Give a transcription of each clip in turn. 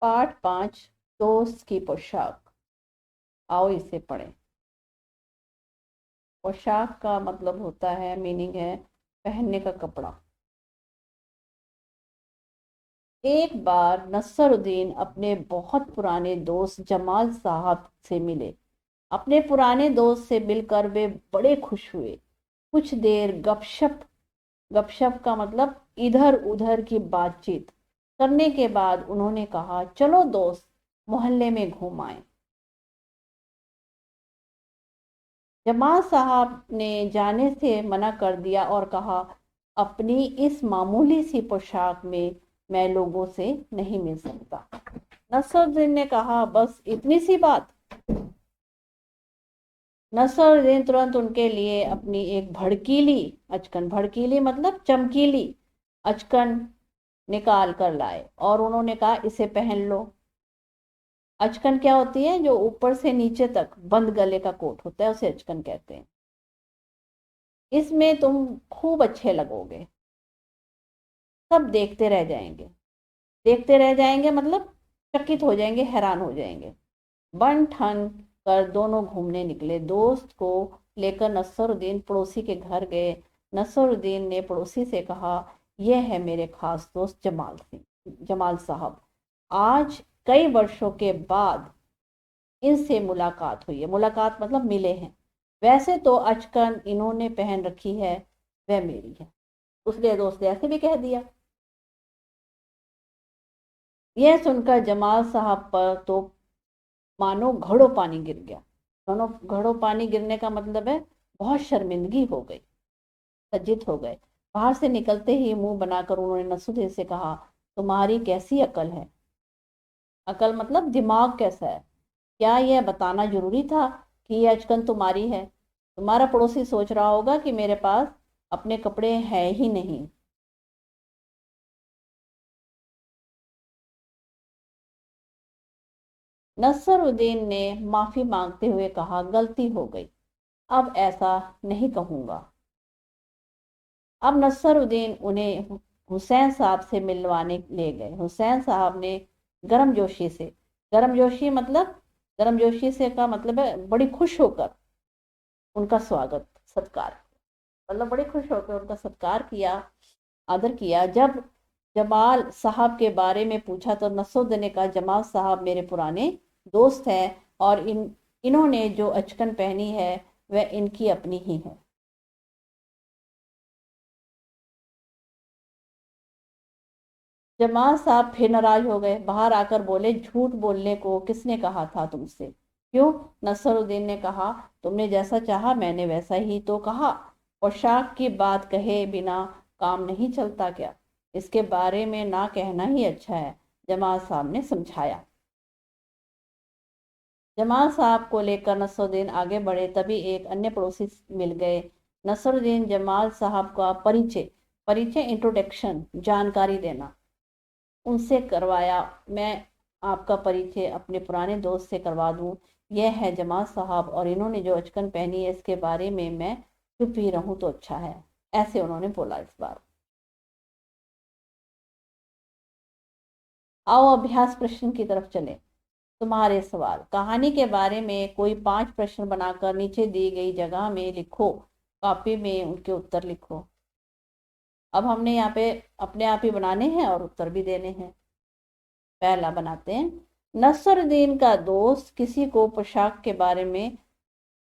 पाठ 5 दोस्त की पोशाक। आओ इसे पढ़ें। पोशाक का मतलब होता है, मीनिंग है पहनने का कपड़ा। एक बार नसरुद्दीन अपने बहुत पुराने दोस्त जमाल साहब से मिले। अपने पुराने दोस्त से मिलकर वे बड़े खुश हुए। कुछ देर गपशप, गपशप का मतलब इधर उधर की बातचीत करने के बाद उन्होंने कहा, चलो दोस्त मोहल्ले में घूम आए। जमाल साहब ने जाने से मना कर दिया और कहा, अपनी इस मामूली सी पोशाक में मैं लोगों से नहीं मिल सकता। नसरुद्दीन ने कहा, बस इतनी सी बात। नसरुद्दीन तुरंत उनके लिए अपनी एक भड़कीली अचकन, भड़कीली मतलब चमकीली अचकन निकाल कर लाए और उन्होंने कहा, इसे पहन लो। अचकन क्या होती है? जो ऊपर से नीचे तक बंद गले का कोट होता है, उसे अचकन कहते हैं। इसमें तुम खूब अच्छे लगोगे। सब देखते रह जाएंगे। देखते रह जाएंगे मतलब चकित हो जाएंगे, हैरान हो जाएंगे। बन ठन कर दोनों घूमने निकले। दोस्त को लेकर नसरुद्दीन पड़ोसी के घर गए। नसरुद्दीन ने पड़ोसी से कहा, यह है मेरे खास दोस्त जमाल साहब। आज कई वर्षों के बाद इनसे मुलाकात हुई है। मुलाकात मतलब मिले हैं। वैसे तो अचकन इन्होंने पहन रखी है वह मेरी है। उसने दोस्त ने ऐसे भी कह दिया। यह सुनकर जमाल साहब पर तो मानो घड़ों पानी गिर गया। घड़ों घड़ों पानी गिरने का मतलब है बहुत शर्मिंदगी हो गई, लज्जित हो गए। बाहर से निकलते ही मुंह बनाकर उन्होंने नसुदे से कहा, तुम्हारी कैसी अकल है? अकल मतलब दिमाग कैसा है? क्या यह बताना जरूरी था कि यह अचकन तुम्हारी है? तुम्हारा पड़ोसी सोच रहा होगा कि मेरे पास अपने कपड़े हैं ही नहीं। नसरुद्दीन ने माफी मांगते हुए कहा, गलती हो गई, अब ऐसा नहीं कहूंगा। अब नसरुद्दीन उन्हें हुसैन साहब से मिलवाने ले गए। हुसैन साहब ने गर्मजोशी से, गर्मजोशी मतलब, गर्मजोशी से का मतलब है बड़ी खुश होकर उनका स्वागत सत्कार, मतलब बड़े खुश होकर उनका सत्कार किया, आदर किया। जब जमाल साहब के बारे में पूछा तो नसरुद्दीन ने कहा, जमाल साहब मेरे पुराने दोस्त हैं और इन्होंने जो अचकन पहनी है वह इनकी अपनी ही है। जमाल साहब फिर नाराज हो गए। बाहर आकर बोले, झूठ बोलने को किसने कहा था तुमसे? क्यों? नसरुद्दीन ने कहा, तुमने जैसा चाहा मैंने वैसा ही तो कहा। पोशाक की बात कहे बिना काम नहीं चलता क्या? इसके बारे में ना कहना ही अच्छा है, जमाल साहब ने समझाया। जमाल साहब को लेकर नसरुद्दीन आगे बढ़े, तभी एक अन्य पड़ोसी मिल गए। नसरुद्दीन जमाल साहब का परिचय, परिचय इंट्रोडक्शन, जानकारी देना उनसे करवाया। मैं आपका परिचय अपने पुराने दोस्त से करवा दूं। यह है जमाल साहब और इन्होंने जो अचकन पहनी है इसके बारे में मैं चुप ही रहूं तो अच्छा है। ऐसे उन्होंने बोला इस बार। आओ अभ्यास प्रश्न की तरफ चले। तुम्हारे सवाल, कहानी के बारे में कोई 5 प्रश्न बनाकर नीचे दी गई जगह में लिखो। कॉपी में उनके उत्तर लिखो। अब हमने यहाँ पे अपने आप ही बनाने हैं और उत्तर भी देने हैं। पहला बनाते हैं, नसरुद्दीन का दोस्त किसी को पोशाक के बारे में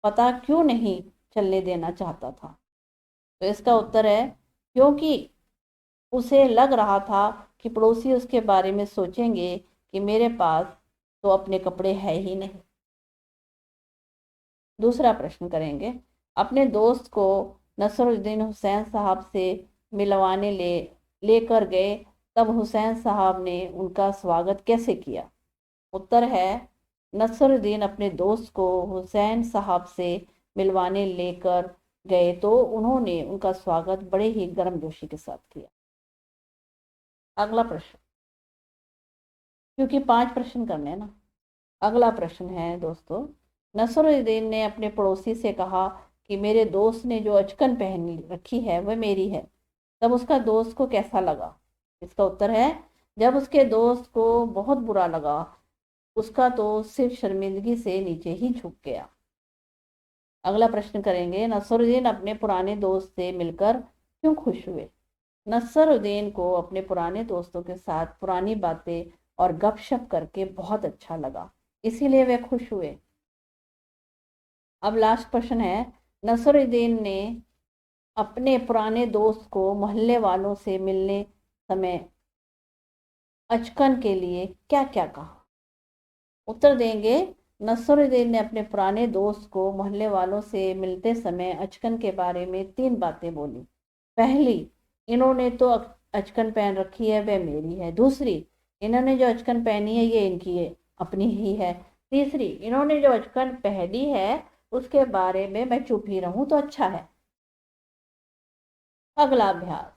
पता क्यों नहीं चलने देना चाहता था? तो इसका उत्तर है, क्योंकि उसे लग रहा था कि पड़ोसी उसके बारे में सोचेंगे कि मेरे पास तो अपने कपड़े हैं ही नहीं। दूसरा प्रश्न करेंगे, अपने दोस्त को नसरुद्दीन हुसैन साहब से मिलवाने लेकर गए, तब हुसैन साहब ने उनका स्वागत कैसे किया? उत्तर है, नसरुद्दीन अपने दोस्त को हुसैन साहब से मिलवाने लेकर गए तो उन्होंने उनका स्वागत बड़े ही गर्मजोशी के साथ किया। अगला प्रश्न, क्योंकि 5 प्रश्न करने हैं ना। अगला प्रश्न है दोस्तों, नसरुद्दीन ने अपने पड़ोसी से कहा कि मेरे दोस्त ने जो अचकन पहन रखी है वह मेरी है, तब उसका दोस्त को कैसा लगा? इसका उत्तर है, जब उसके दोस्त को बहुत बुरा लगा, उसका तो सिर्फ शर्मिंदगी से नीचे ही झुक गया। अगला प्रश्न करेंगे, नसरुद्दीन अपने पुराने दोस्त से मिलकर क्यों खुश हुए? नसरुद्दीन को अपने पुराने दोस्तों के साथ पुरानी बातें और गपशप करके बहुत अच्छा लगा, इसीलिए वे खुश हुए। अब लास्ट प्रश्न है, नसरुद्दीन ने अपने पुराने दोस्त को मोहल्ले वालों से मिलने समय अचकन के लिए क्या क्या कहा? उत्तर देंगे, नसरुद्दीन ने अपने पुराने दोस्त को मोहल्ले वालों से मिलते समय अचकन के बारे में 3 बातें बोली। पहली, इन्होंने तो अचकन पहन रखी है, वह मेरी है। दूसरी, इन्होंने जो अचकन पहनी है ये इनकी है, अपनी ही है। तीसरी, इन्होंने जो अचकन पहनी है उसके बारे में मैं चुप ही रहूं तो अच्छा है। अगला अभ्यास,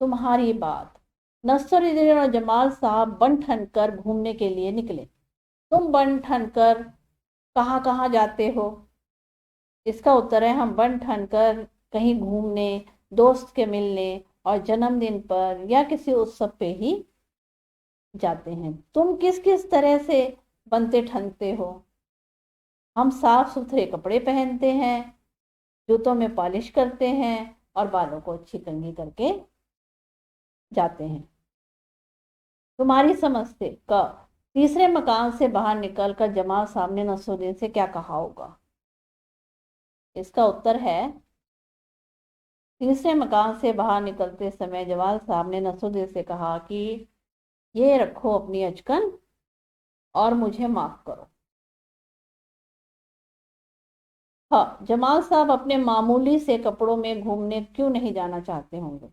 तुम्हारी बात। नसरुद्दीन और जमाल साहब बन ठन कर घूमने के लिए निकले। तुम बन ठन कर कहाँ कहाँ जाते हो? इसका उत्तर है, हम बन ठन कर कहीं घूमने, दोस्त के मिलने और जन्मदिन पर या किसी उत्सव पे ही जाते हैं। तुम किस किस तरह से बनते ठनते हो? हम साफ सुथरे कपड़े पहनते हैं, जूतों में पॉलिश करते हैं और बालों को अच्छी कंघी करके जाते हैं। तुम्हारी समझ से क तीसरे मकान से बाहर निकलकर जमाल साहब ने नसरुद्दीन से क्या कहा होगा? इसका उत्तर है, तीसरे मकान से बाहर निकलते समय जमाल साहब ने नसरुद्दीन से कहा कि ये रखो अपनी अचकन और मुझे माफ करो। हाँ, जमाल साहब अपने मामूली से कपड़ों में घूमने क्यों नहीं जाना चाहते होंगे?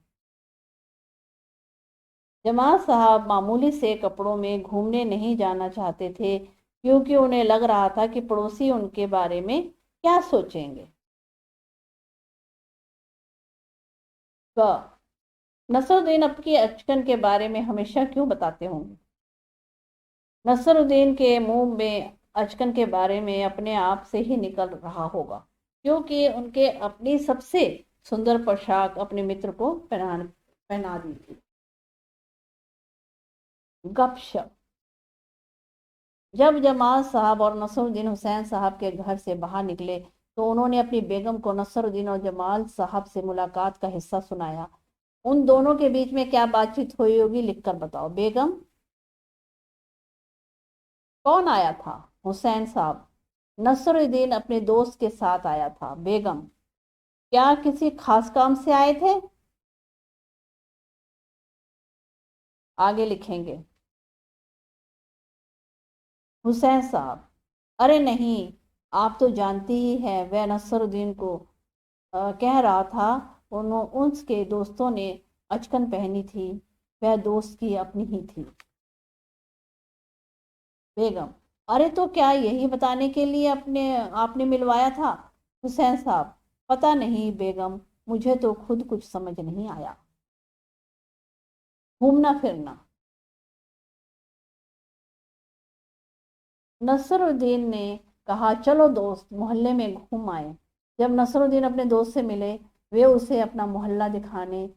जमाल साहब मामूली से कपड़ों में घूमने नहीं जाना चाहते थे क्योंकि उन्हें लग रहा था कि पड़ोसी उनके बारे में क्या सोचेंगे। क नसरुद्दीन अपनी अचकन के बारे में हमेशा क्यों बताते होंगे? नसरुद्दीन के मुंह में अचकन के बारे में अपने आप से ही निकल रहा होगा क्योंकि उनके अपनी सबसे सुंदर पोशाक अपने मित्र को पहना दी थी। गपशप। जब जमाल साहब और नसरुद्दीन हुसैन साहब के घर से बाहर निकले तो उन्होंने अपनी बेगम को नसरुद्दीन और जमाल साहब से मुलाकात का हिस्सा सुनाया। उन दोनों के बीच में क्या बातचीत हुई होगी, लिखकर बताओ। बेगम, कौन आया था? हुसैन साहब, नसरुद्दीन अपने दोस्त के साथ आया था। बेगम, क्या किसी खास काम से आए थे? आगे लिखेंगे। हुसैन साहब, अरे नहीं, आप तो जानती ही हैं, वह नसरुद्दीन को कह रहा था उसके दोस्तों ने अचकन पहनी थी, वह दोस्त की अपनी ही थी। बेगम, अरे तो क्या यही बताने के लिए अपने आपने मिलवाया था? हुसैन साहब, पता नहीं बेगम, मुझे तो खुद कुछ समझ नहीं आया। घूमना फिरना। नसरुद्दीन ने कहा, चलो दोस्त मोहल्ले में घूम आए। जब नसरुद्दीन अपने दोस्त से मिले, वे उसे अपना मोहल्ला दिखाने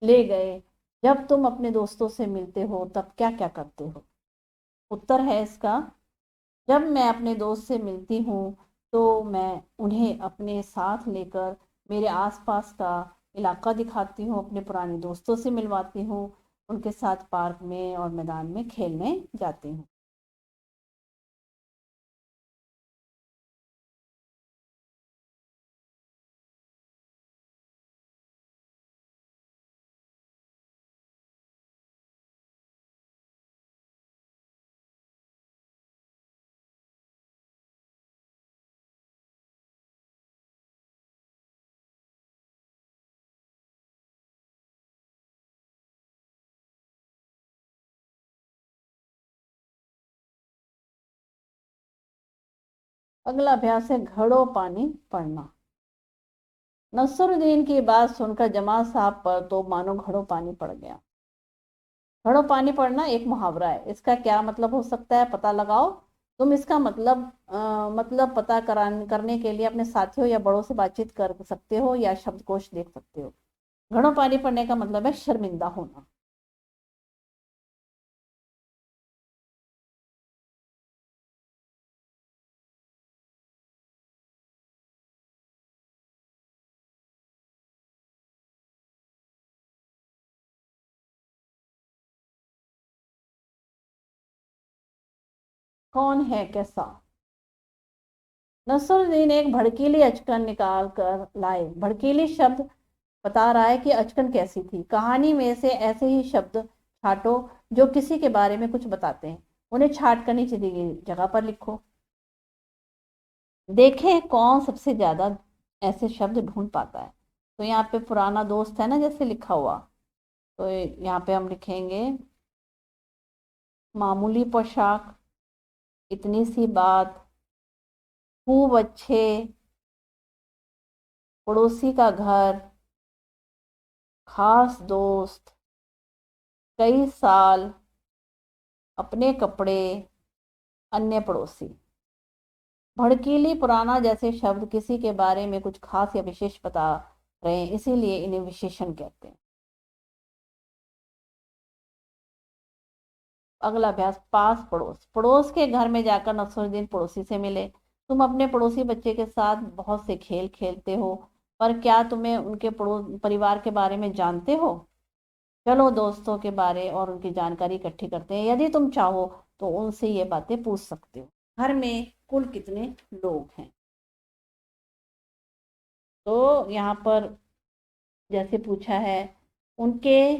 ले गए। जब तुम अपने दोस्तों से मिलते हो तब क्या क्या करते हो? उत्तर है इसका, जब मैं अपने दोस्त से मिलती हूँ तो मैं उन्हें अपने साथ लेकर मेरे आसपास का इलाका दिखाती हूँ, अपने पुराने दोस्तों से मिलवाती हूँ, उनके साथ पार्क में और मैदान में खेलने जाती हूँ। अगला अभ्यास है घड़ों पानी पढ़ना। नसरुद्दीन की बात सुनकर जमाल साहब पर तो मानो घड़ों पानी पड़ गया। घड़ों पानी पड़ना एक मुहावरा है, इसका क्या मतलब हो सकता है, पता लगाओ। तुम इसका मतलब पता करने के लिए अपने साथियों या बड़ों से बातचीत कर सकते हो या शब्दकोश देख सकते हो। घड़ों पानी पड़ने का मतलब है शर्मिंदा होना। कौन है कैसा? नसरुद्दीन एक भड़कीली अचकन निकाल कर लाए। भड़कीली शब्द बता रहा है कि अचकन कैसी थी। कहानी में से ऐसे ही शब्द छाटो जो किसी के बारे में कुछ बताते हैं। उन्हें छाट कर नीचे दी गई जगह पर लिखो। देखें कौन सबसे ज्यादा ऐसे शब्द ढूंढ पाता है। तो यहाँ पे पुराना दोस्त है ना जैसे लिखा हुआ, तो यहाँ पे हम लिखेंगे मामूली पोशाक, इतनी सी बात, खूब अच्छे, पड़ोसी का घर, खास दोस्त, कई साल, अपने कपड़े, अन्य पड़ोसी। भड़कीली पुराना जैसे शब्द किसी के बारे में कुछ खास या विशेष बता रहे हैं, इसीलिए इन्हें विशेषण कहते हैं। अगला अभ्यास, पास पड़ोस। पड़ोस के घर में जाकर नसरुद्दीन पड़ोसी से मिले। तुम अपने पड़ोसी बच्चे के साथ बहुत से खेल खेलते हो, पर क्या तुम्हें उनके पड़ोस परिवार के बारे में जानते हो? चलो दोस्तों के बारे और उनकी जानकारी इकट्ठी करते हैं। यदि तुम चाहो तो उनसे ये बातें पूछ सकते हो। घर में कुल कितने लोग हैं? तो यहाँ पर जैसे पूछा है, उनके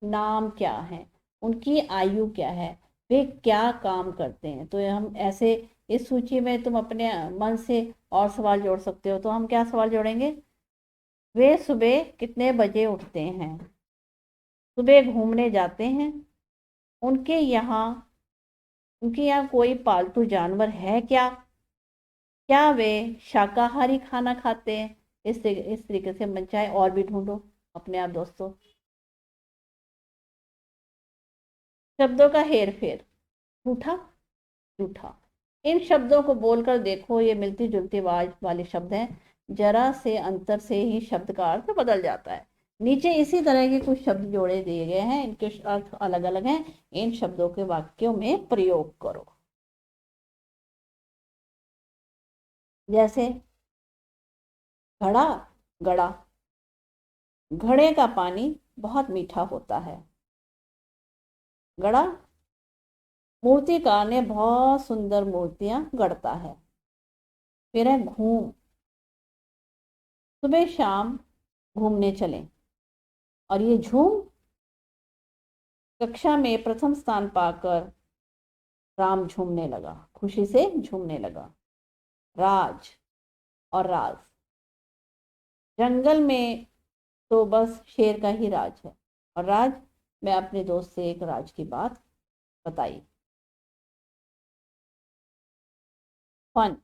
नाम क्या है, उनकी आयु क्या है, वे क्या काम करते हैं। तो हम ऐसे इस सूची में तुम अपने मन से और सवाल जोड़ सकते हो। तो हम क्या सवाल जोड़ेंगे? वे सुबह कितने बजे उठते हैं? सुबह घूमने जाते हैं? उनके यहाँ उनके यहाँ कोई पालतू जानवर है क्या? क्या वे शाकाहारी खाना खाते हैं? इस तरीके से मन चाहे और भी ढूंढो अपने आप दोस्तों। शब्दों का हेर फेर, झूठा, झूठा। इन शब्दों को बोलकर देखो, ये मिलती जुलती आवाज वाले शब्द हैं। जरा से अंतर से ही शब्द का अर्थ बदल जाता है। नीचे इसी तरह के कुछ शब्द जोड़े दिए गए हैं, इनके अर्थ अलग अलग हैं। इन शब्दों के वाक्यों में प्रयोग करो। जैसे घड़ा, गड़ा। घड़े का पानी बहुत मीठा होता है। गड़ा, मूर्तिकार ने बहुत सुंदर मूर्तियां गढ़ता है। फिर है घूम, सुबह शाम घूमने चलें। और ये झूम, कक्षा में प्रथम स्थान पाकर राम झूमने लगा, खुशी से झूमने लगा। राज और राज, जंगल में तो बस शेर का ही राज है। और राज, मैं अपने दोस्त से एक राज की बात बताई। फन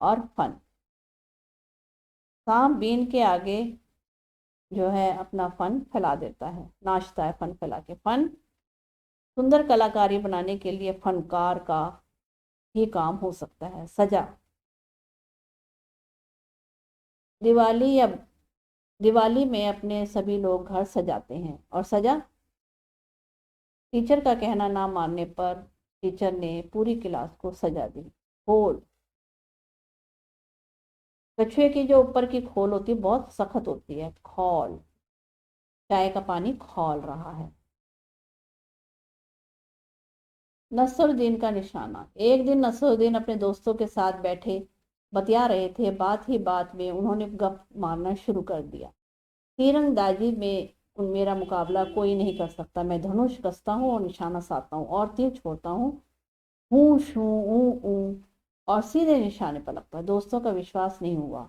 और फन, सांप बीन के आगे जो है अपना फन फैला देता है, नाचता है फन फैला के। फन, सुंदर कलाकारी बनाने के लिए फनकार का ही काम हो सकता है। सजा, दिवाली या दिवाली में अपने सभी लोग घर सजाते हैं। और सजा, टीचर का कहना ना मानने पर टीचर ने पूरी क्लास को सजा दी। खोल, कछुए की जो ऊपर की खोल होती है बहुत सख्त होती है। खौल, चाय का पानी खौल रहा है। नसरुद्दीन का निशाना। एक दिन नसरुद्दीन अपने दोस्तों के साथ बैठे बतिया रहे थे। बात ही बात में उन्होंने गप मारना शुरू कर दिया। तीरंदाजी में मेरा मुकाबला कोई नहीं कर सकता। मैं धनुष कसता हूँ और निशाना साधता हूँ और तीर छोड़ता हूँ, हूँ शू ऊ ऊ, और सीधे निशाने पर लगता है। दोस्तों का विश्वास नहीं हुआ।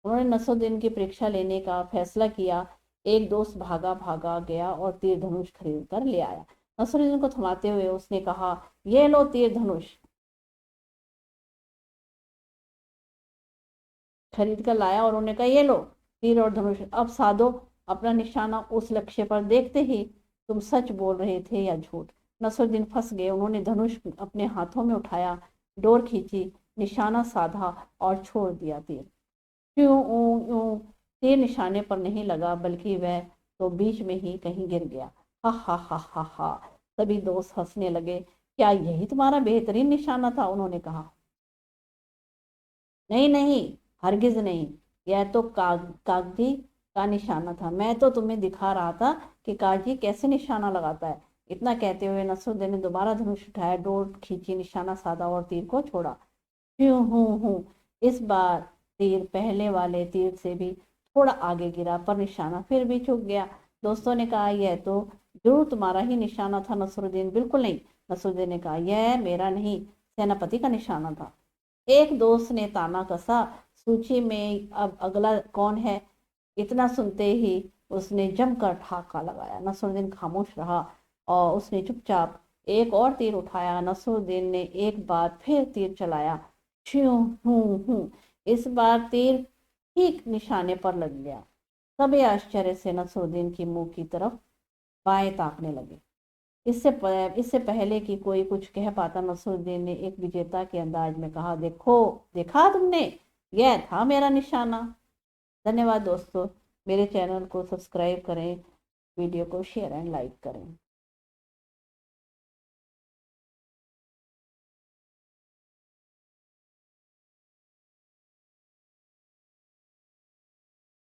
उन्होंने नसरुद्दीन की परीक्षा लेने का फैसला किया। एक दोस्त भागा भागा गया और तीर धनुष खरीद कर ले आया। नसरुद्दीन को थमाते हुए उसने कहा, ये लो तीर धनुष। खरीद कर लाया और उन्होंने कहा, ये लो तीर और धनुष, अब साधो अपना निशाना उस लक्ष्य पर। देखते ही तुम सच बोल रहे थे या झूठ। नसरुद्दीन फंस गए। उन्होंने धनुष अपने हाथों में उठाया, डोर खींची, निशाना साधा और छोड़ दिया तीर। क्यों ऊ, तीर निशाने पर नहीं लगा, बल्कि वह तो बीच में ही कहीं गिर गया। हा हा हा हा हा, सभी दोस्त हंसने लगे। क्या यही तुम्हारा बेहतरीन निशाना था? उन्होंने कहा। नहीं नहीं, हरगिज नहीं, यह तो कागजी का निशाना था। मैं तो तुम्हें दिखा रहा था कि कागजी कैसे निशाना लगाता है। इतना कहते हुए नसरुद्दीन ने दोबारा धनुष उठाया, डोर खींची, निशाना साधा और तीर को छोड़ा। ह्यूं हूं हूं। इस बार तीर पहले वाले तीर से भी थोड़ा आगे गिरा, पर निशाना फिर भी चूक गया। दोस्तों ने कहा, यह तो जरूर तुम्हारा ही निशाना था नसरुद्दीन। बिल्कुल नहीं, नसरुद्दीन ने कहा, यह मेरा नहीं, सेनापति का निशाना था। एक दोस्त ने ताना कसा, सूची में अब अगला कौन है? इतना सुनते ही उसने जमकर ठाका लगाया। नसरुद्दीन खामोश रहा और उसने चुपचाप एक और तीर उठाया। नसरुद्दीन ने एक बार फिर तीर चलाया। छ्यूं हूं हूं। इस बार तीर ठीक निशाने पर लग गया। सभी आश्चर्य से नसरुद्दीन की मुंह की तरफ बाएं ताकने लगे। इससे पहले कि कोई कुछ कह पाता, नसरुद्दीन ने एक विजेता के अंदाज में कहा, देखो, देखा तुमने, यह था मेरा निशाना। धन्यवाद दोस्तों, मेरे चैनल को सब्सक्राइब करें, वीडियो को शेयर एंड लाइक करें।